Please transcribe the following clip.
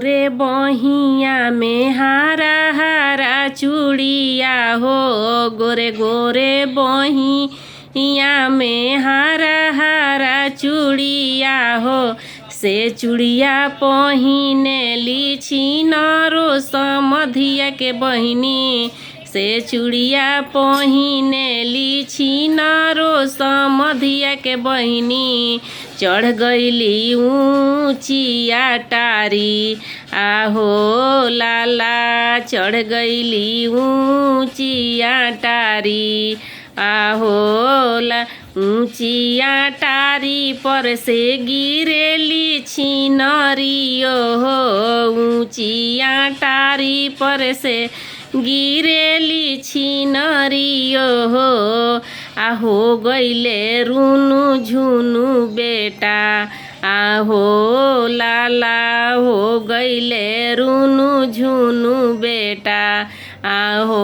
गोरे बहिया में हारा हारा चूड़िया हो, गोरे गोरे बहिया में हारा हारा चूड़िया हो। से चूड़िया पहिनेली छिनरो समधिया के बहिनी, से चूड़िया पहिनेली छिनरो समधिया के बहिनी। चढ़ गईली ऊँचिया टारी आहो लाला, चढ़ गईली ऊँचिया टारी आहो ला। ऊँचिया टारी पर से गिरेली छिनरियो हो, ऊँचिया टारी पर से गिरेली छिनरियो हो। आहो गईले रुनु झुनु बेटा आहो लाला, हो गईले रुनु झुनु बेटा आहो